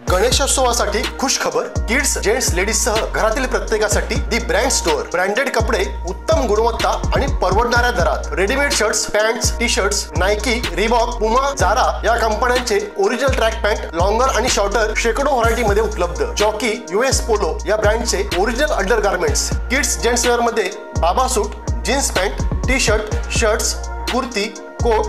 गणेशोत्सवासाठी खुश खबर, किड्स जेंट्स लेडीज सह घरातील प्रत्येकासाठी दी ब्रँड स्टोअर. ब्रँडेड कपडे उत्तम गुणवत्ता आणि परवडणाऱ्या दरात. Readymade shirts, pants, T shirts, Nike, Reebok, Puma, Zara या कंपन्यांचे ओरिजिनल ट्रॅक पॅन्ट, लॉंगर आणि शॉर्टर शेकडो व्हरायटी मध्ये उपलब्ध. जॉकी, US पोलो या ब्रँडचे original undergarments. Kids gents wear मध्ये बाबा suit, jeans pant, T shirt, shirts, kurti, coat,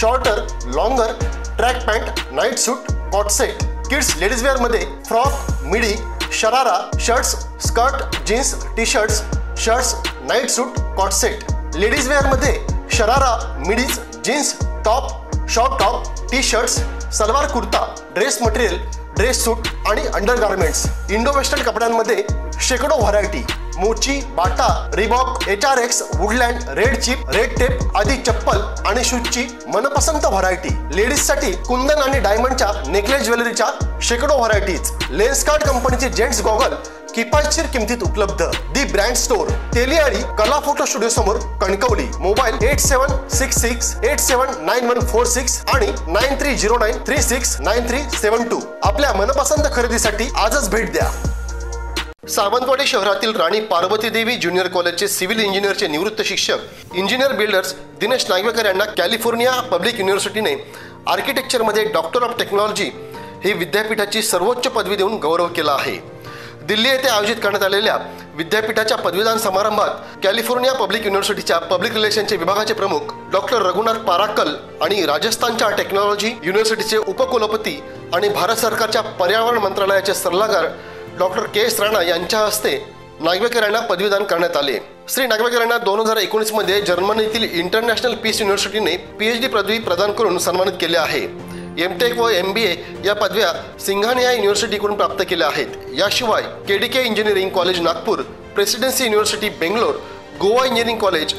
shorter, longer, track pant, night suit, cot set. Kids ladies wear मध्ये frock, midi, sharara, shirts, skirt, jeans, T shirts, shirts, night suit, cot set. Ladies wear मध्ये sharara, midis, jeans, top, short top, T shirts, salwar kurta, dress material, dress suit आणि under garments. Indo western कपड्यांमध्ये शेकडो variety. Mochi, Bata, Reebok, HRX, Woodland, Red Chief, Red Tape आदी चप्पल आणि शूजची मनपसंत variety. लेडीजसाठी कुंदन आणि डायमंडच्या necklace ज्वेलरीच्या शेकडो व्हरायटीज. लेन्सकार्ट कंपनीचे जेंट्स गॉगल किफायतशीर किमतीत उपलब्ध. दी ब्रँड स्टोअर, तेलियाळी कला फोटो स्टुडिओ समोर, कणकवली. मोबाईल 8766879146 आणि 9309369372. आपल्या मनपसंत खरेदीसाठी आजच भेट द्या. सावंतवाडी शहरातील राणी पार्वती देवी ज्युनियर कॉलेजचे सिव्हिल इंजिनियरचे निवृत्त शिक्षक इंजिनियर बिल्डर्स दिनेश नागवेकर यांना कॅलिफोर्निया पब्लिक युनिव्हर्सिटीने आर्किटेक्चरमध्ये डॉक्टर ऑफ टेक्नॉलॉजी ही विद्यापीठाची सर्वोच्च पदवी देऊन गौरव केला आहे. दिल्ली येथे आयोजित करण्यात आलेल्या विद्यापीठाच्या पदवीदान समारंभात कॅलिफोर्निया पब्लिक युनिव्हर्सिटीच्या पब्लिक रिलेशनचे विभागाचे प्रमुख डॉक्टर रघुनाथ पाराकल आणि राजस्थानच्या टेक्नॉलॉजी युनिव्हर्सिटीचे उपकुलपती आणि भारत सरकारच्या पर्यावरण मंत्रालयाचे सल्लागार डॉक्टर KS राणा यांच्या हस्ते नागवेकर यांना पदवीदान करण्यात आले. श्री नागवेकर यांना 2019 मध्ये जर्मनीतील इंटरनॅशनल पीस युनिव्हर्सिटीने PhD पदवी प्रदान करून सन्मानित केले आहे. MTech व MBA या पदव्या सिंघानिया युनिव्हर्सिटीकडून प्राप्त केल्या आहेत. याशिवाय KDK engineering college Nagpur, presidency university Bangalore, Goa engineering college,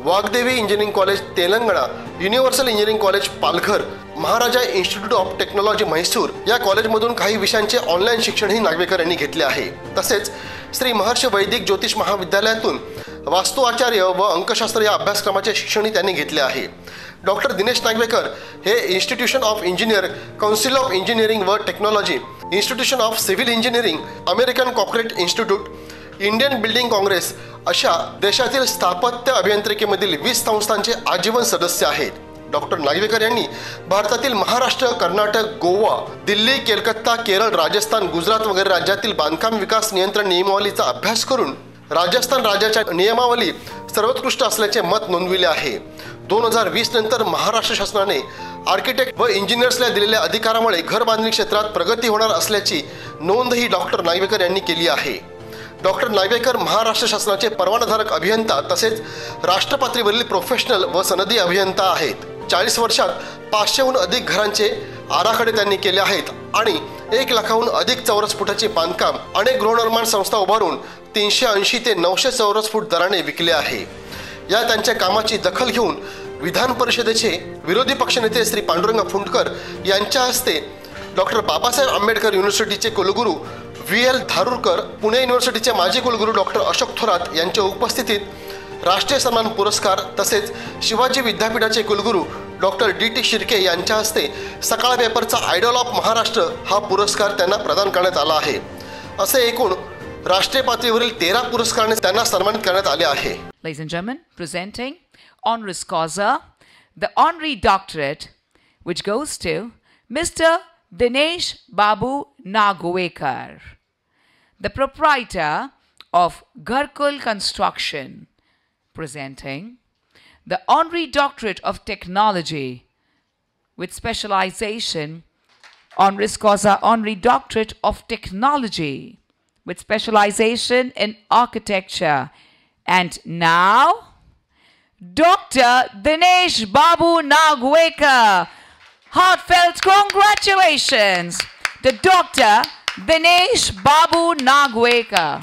Vagdevi engineering college Telangana, universal engineering college Palghar, Maharaja institute of technology Mysore या कॉलेजमधून काही विषयांचे ऑनलाईन शिक्षणही नागवेकर यांनी घेतले आहे. तसेच श्री महर्षी वैदिक ज्योतिष महाविद्यालयातून वास्तु आचार्य व अंकशास्त्र या अभ्यासक्रमाचे शिक्षणही त्यांनी घेतले आहे. डॉक्टर दिनेश नागवेकर हे institution of engineer, council of engineering व technology, institution of civil engineering, American corporate institute, Indian building congress अशा देशातील स्थापत्य अभियांत्रिकीमधील 20 संस्थांचे आजीवन सदस्य आहेत. डॉक्टर नागवेकर यांनी भारतातील महाराष्ट्र, कर्नाटक, गोवा, दिल्ली, कलकत्ता, केरळ, राजस्थान, गुजरात वगैरे राज्यातील बांधकाम विकास नियंत्रण नियमावलीचा अभ्यास करून राजस्थान राज्याच्या नियमावली सर्वोत्कृष्ट असल्याचे मत नोंदविले आहे. 2020 नंतर महाराष्ट्र शासनाने आर्किटेक्ट व इंजिनियर्सला दिलेल्या अधिकारामुळे घर बांधणी क्षेत्रात प्रगती होणार असल्याची नोंदही डॉक्टर नागवेकर यांनी केली आहे. डॉक्टर नागवेकर महाराष्ट्र शासनाचे परवानाधारक अभियंता तसेच राष्ट्रपातळीवरील प्रोफेशनल व सनदी अभियंता आहेत. 40 वर्षात 500हून अधिक घरांचे आराखडे त्यांनी केले आहेत आणि 1 लाखाहून अधिक चौरस फुटाचे बांधकाम अनेक गृहनिर्माण संस्था उभारून 380 ते 900 चौरस फूट दराने विकले आहे. या त्यांच्या कामाची दखल घेऊन विधान परिषदेचे विरोधी पक्षनेते श्री पांडुरंग फुंडकर यांच्या हस्ते डॉक्टर बाबासाहेब आंबेडकर युनिव्हर्सिटीचे कुलगुरू VL धारूरकर, पुणे युनिव्हर्सिटीचे माजी कुलगुरू डॉक्टर अशोक थोरात यांच्या उपस्थितीत राष्ट्रीय सन्मान पुरस्कार तसेच शिवाजी विद्यापीठाचे कुलगुरू डॉक्टर DT शिर्के यांच्या हस्ते सकाळ पेपरचा आयडॉल ऑफ महाराष्ट्र हा पुरस्कार त्यांना प्रदान करण्यात आला आहे. असे एकूण राष्ट्रीय पातळीवरील 13 पुरस्कारांनी त्यांना सन्मानित करण्यात आले आहे. Ladies and gentlemen, presenting honoris causa, the honorary doctorate which goes to Mr. Dinesh Babu Nagwekar, the proprietor of Gharkul Construction, presenting the honorary doctorate of technology with specialization, honoris causa honorary doctorate of technology with specialization in architecture. And now, Dr. Dinesh Babu Nagwekar. Heartfelt congratulations to Dr. Dinesh Babu Nagwekar.